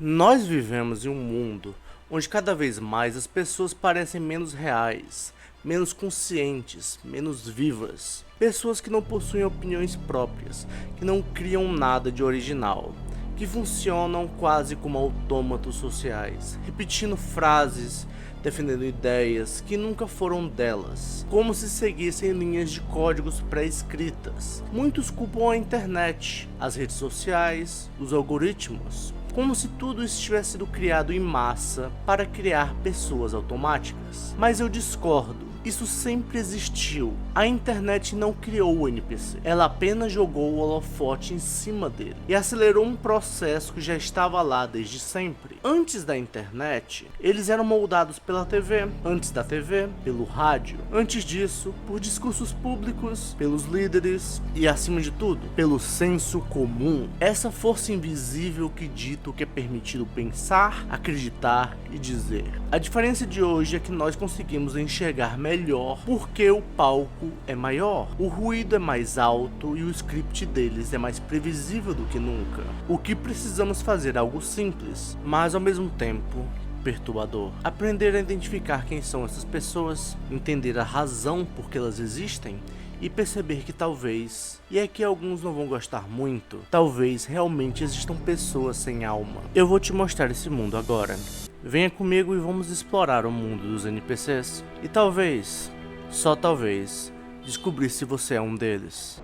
Nós vivemos em um mundo onde cada vez mais as pessoas parecem menos reais, menos conscientes, menos vivas. Pessoas que não possuem opiniões próprias, que não criam nada de original, que funcionam quase como autômatos sociais, repetindo frases, defendendo ideias que nunca foram delas, como se seguissem linhas de códigos pré-escritas. Muitos culpam a internet, as redes sociais, os algoritmos, como se tudo estivesse sido criado em massa para criar pessoas automáticas. Mas eu discordo. Isso sempre existiu. A internet não criou o NPC. Ela apenas jogou o holofote em cima dele e acelerou um processo que já estava lá desde sempre. Antes da internet, eles eram moldados pela TV. Antes da TV, pelo rádio. Antes disso, por discursos públicos, pelos líderes e, acima de tudo, pelo senso comum. Essa força invisível que dita o que é permitido pensar, acreditar e dizer. A diferença de hoje é que nós conseguimos enxergar melhor porque o palco é maior, o ruído é mais alto e o script deles é mais previsível do que nunca. O que precisamos fazer é algo simples, mas ao mesmo tempo perturbador. Aprender a identificar quem são essas pessoas, entender a razão por que elas existem e perceber que talvez, e é que alguns não vão gostar muito, talvez realmente existam pessoas sem alma. Eu vou te mostrar esse mundo agora. Venha comigo e vamos explorar o mundo dos NPCs. E talvez, só talvez, descobrir se você é um deles.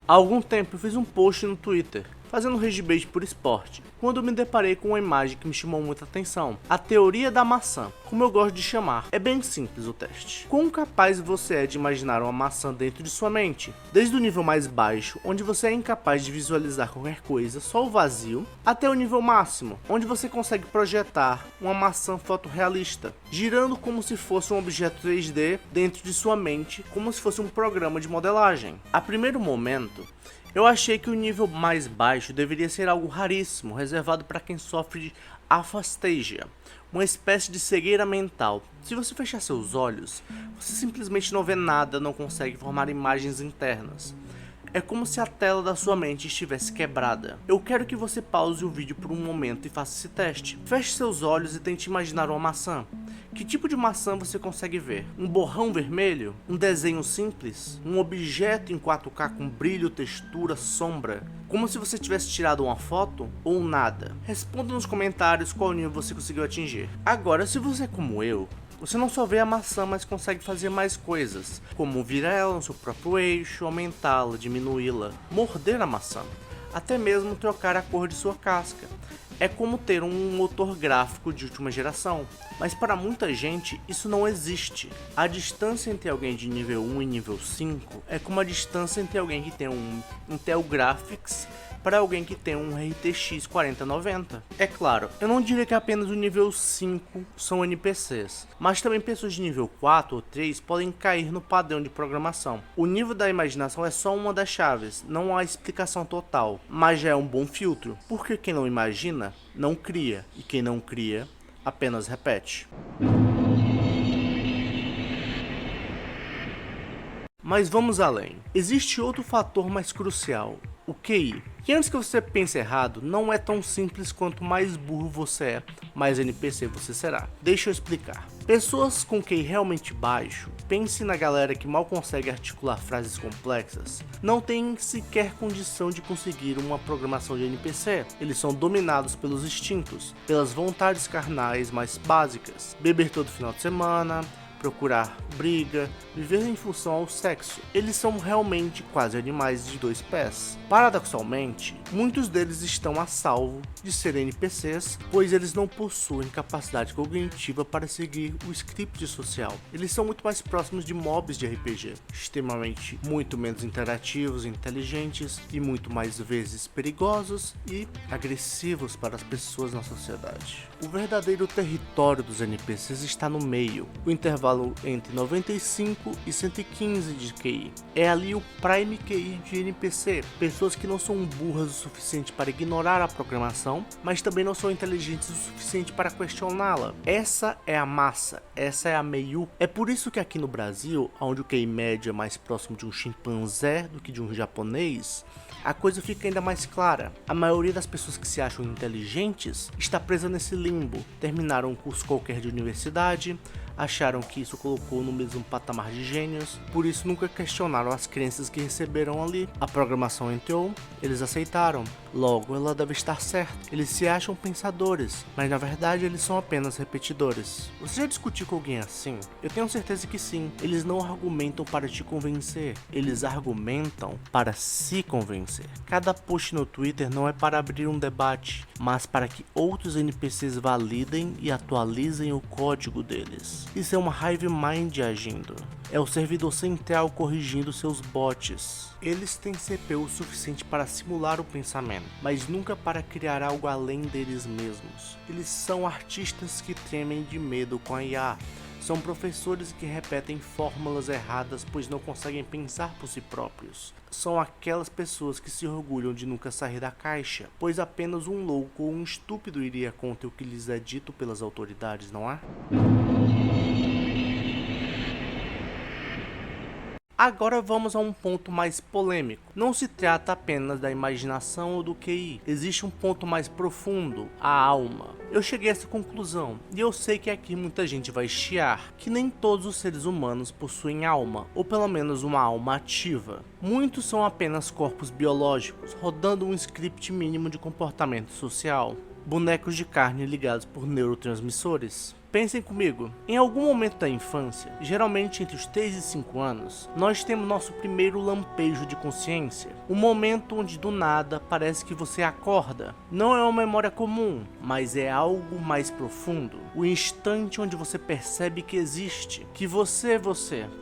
Há algum tempo eu fiz um post no Twitter, fazendo ragebait por esporte, quando eu me deparei com uma imagem que me chamou muita atenção. A teoria da maçã, como eu gosto de chamar. É bem simples o teste. Quão capaz você é de imaginar uma maçã dentro de sua mente? Desde o nível mais baixo, onde você é incapaz de visualizar qualquer coisa, só o vazio, até o nível máximo, onde você consegue projetar uma maçã fotorrealista, girando como se fosse um objeto 3D dentro de sua mente, como se fosse um programa de modelagem. A primeiro momento, eu achei que o nível mais baixo deveria ser algo raríssimo, reservado para quem sofre de afastesia, uma espécie de cegueira mental. Se você fechar seus olhos, você simplesmente não vê nada, não consegue formar imagens internas. É como se a tela da sua mente estivesse quebrada. Eu quero que você pause o vídeo por um momento e faça esse teste. Feche seus olhos e tente imaginar uma maçã. Que tipo de maçã você consegue ver? Um borrão vermelho? Um desenho simples? Um objeto em 4K com brilho, textura, sombra? Como se você tivesse tirado uma foto? Ou nada? Responda nos comentários qual nível você conseguiu atingir. Agora, se você é como eu, você não só vê a maçã, mas consegue fazer mais coisas, como virar ela no seu próprio eixo, aumentá-la, diminuí-la, morder a maçã, até mesmo trocar a cor de sua casca. É como ter um motor gráfico de última geração, mas para muita gente isso não existe. A distância entre alguém de nível 1 e nível 5 é como a distância entre alguém que tem um Intel Graphics para alguém que tem um RTX 4090. É claro, eu não diria que apenas o nível 5 são NPCs, mas também pessoas de nível 4 ou 3 podem cair no padrão de programação. O nível da imaginação é só uma das chaves, não há explicação total, mas já é um bom filtro, porque quem não imagina, não cria, e quem não cria, apenas repete. Mas vamos além. Existe outro fator mais crucial, o QI. Que antes que você pense errado, não é tão simples quanto mais burro você é, mais NPC você será. Deixa eu explicar. Pessoas com QI realmente baixo, pense na galera que mal consegue articular frases complexas, não tem sequer condição de conseguir uma programação de NPC. Eles são dominados pelos instintos, pelas vontades carnais mais básicas. Beber todo final de semana, procurar briga, viver em função ao sexo. Eles são realmente quase animais de dois pés. Paradoxalmente, muitos deles estão a salvo de serem NPCs, pois eles não possuem capacidade cognitiva para seguir o script social. Eles são muito mais próximos de mobs de RPG, extremamente muito menos interativos, inteligentes e muito mais vezes perigosos e agressivos para as pessoas na sociedade. O verdadeiro território dos NPCs está no meio, o intervalo entre 95 e 115 de QI. É ali o Prime QI de NPC, pessoas que não são burras o suficiente para ignorar a programação, mas também não são inteligentes o suficiente para questioná-la. Essa é a massa, essa é a meio. É por isso que aqui no Brasil, onde o QI médio é mais próximo de um chimpanzé do que de um japonês, a coisa fica ainda mais clara. A maioria das pessoas que se acham inteligentes está presa nesse limbo. Terminaram um curso qualquer de universidade, acharam que isso colocou no mesmo patamar de gênios, por isso nunca questionaram as crenças que receberam ali. A programação entrou, eles aceitaram, logo ela deve estar certa. Eles se acham pensadores, mas na verdade eles são apenas repetidores. Você já discutiu com alguém assim? Eu tenho certeza que sim. Eles não argumentam para te convencer, eles argumentam para se convencer. Cada post no Twitter não é para abrir um debate, mas para que outros NPCs validem e atualizem o código deles. Isso é uma hive mind agindo. É o servidor central corrigindo seus bots. Eles têm CPU suficiente para simular o pensamento, mas nunca para criar algo além deles mesmos. Eles são artistas que tremem de medo com a IA. São professores que repetem fórmulas erradas pois não conseguem pensar por si próprios. São aquelas pessoas que se orgulham de nunca sair da caixa, pois apenas um louco ou um estúpido iria contra o que lhes é dito pelas autoridades, não é? Agora vamos a um ponto mais polêmico. Não se trata apenas da imaginação ou do QI. Existe um ponto mais profundo, a alma. Eu cheguei a essa conclusão, e eu sei que aqui muita gente vai chiar, que nem todos os seres humanos possuem alma, ou pelo menos uma alma ativa. Muitos são apenas corpos biológicos, rodando um script mínimo de comportamento social. Bonecos de carne ligados por neurotransmissores. Pensem comigo, em algum momento da infância, geralmente entre os 3 e 5 anos, nós temos nosso primeiro lampejo de consciência. Um momento onde do nada parece que você acorda. Não é uma memória comum, mas é algo mais profundo. O instante onde você percebe que existe, que você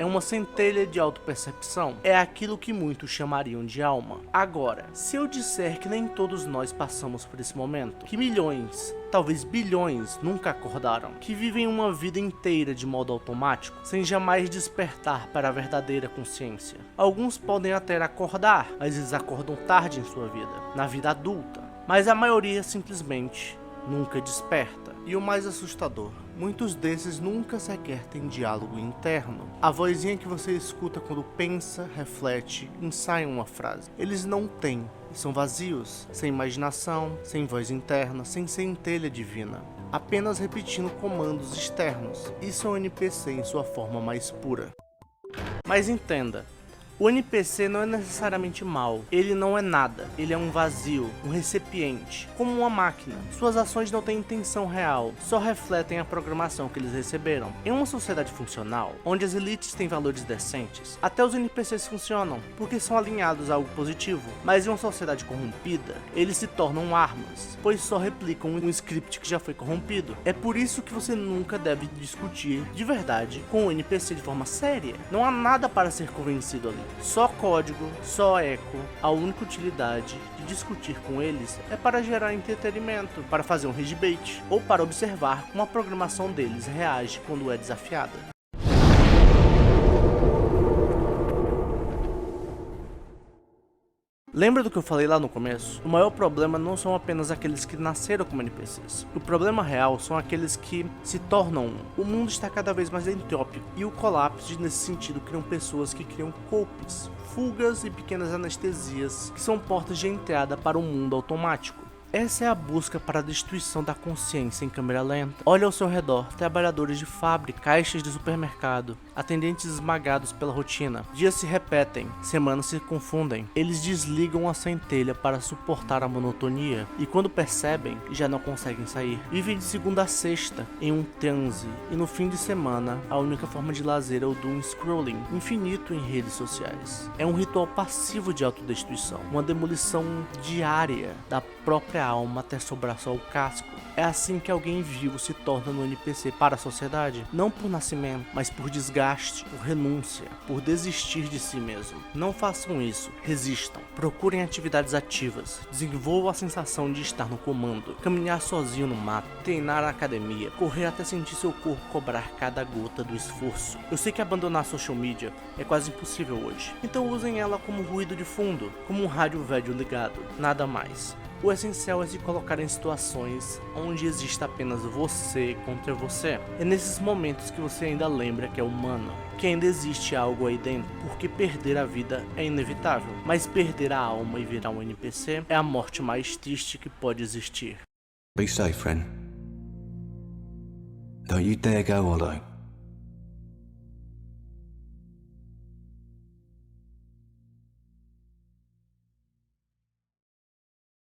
é uma centelha de autopercepção. É aquilo que muitos chamariam de alma. Agora, se eu disser que nem todos nós passamos por esse momento, que milhões, talvez bilhões, nunca acordaram, que vivem uma vida inteira de modo automático, sem jamais despertar para a verdadeira consciência. Alguns podem até acordar, mas eles acordam tarde em sua vida, na vida adulta. Mas a maioria simplesmente nunca desperta. E o mais assustador, muitos desses nunca sequer têm diálogo interno. A vozinha que você escuta quando pensa, reflete, ensaia uma frase. Eles não têm. São vazios, sem imaginação, sem voz interna, sem centelha divina. Apenas repetindo comandos externos. Isso é um NPC em sua forma mais pura. Mas entenda, o NPC não é necessariamente mau, ele não é nada, ele é um vazio, um recipiente, como uma máquina. Suas ações não têm intenção real, só refletem a programação que eles receberam. Em uma sociedade funcional, onde as elites têm valores decentes, até os NPCs funcionam, porque são alinhados a algo positivo. Mas em uma sociedade corrompida, eles se tornam armas, pois só replicam um script que já foi corrompido. É por isso que você nunca deve discutir de verdade com o NPC de forma séria. Não há nada para ser convencido ali. Só código, só eco. A única utilidade de discutir com eles é para gerar entretenimento, para fazer um rage bait, ou para observar como a programação deles reage quando é desafiada. Lembra do que eu falei lá no começo? O maior problema não são apenas aqueles que nasceram como NPCs. O problema real são aqueles que se tornam um. O mundo está cada vez mais entrópico, e o colapso nesse sentido criam pessoas que criam golpes, fugas e pequenas anestesias que são portas de entrada para um mundo automático. Essa é a busca para a destruição da consciência em câmera lenta. Olha ao seu redor, trabalhadores de fábrica, caixas de supermercado, atendentes esmagados pela rotina. Dias se repetem, semanas se confundem. Eles desligam a centelha para suportar a monotonia e quando percebem, já não conseguem sair. Vivem de segunda a sexta em um transe e no fim de semana, a única forma de lazer é o doom scrolling infinito em redes sociais. É um ritual passivo de autodestruição, uma demolição diária da própria alma até sobrar só o casco. É assim que alguém vivo se torna no NPC para a sociedade, não por nascimento, mas por desgaste, por renúncia, por desistir de si mesmo. Não façam isso, resistam, procurem atividades ativas, desenvolvam a sensação de estar no comando, caminhar sozinho no mato, treinar na academia, correr até sentir seu corpo cobrar cada gota do esforço. Eu sei que abandonar a social media é quase impossível hoje, então usem ela como ruído de fundo, como um rádio velho ligado, nada mais. O essencial é se colocar em situações onde existe apenas você contra você. É nesses momentos que você ainda lembra que é humano, que ainda existe algo aí dentro, porque perder a vida é inevitável, mas perder a alma e virar um NPC é a morte mais triste que pode existir. Be safe, friend. Don't you dare go alone.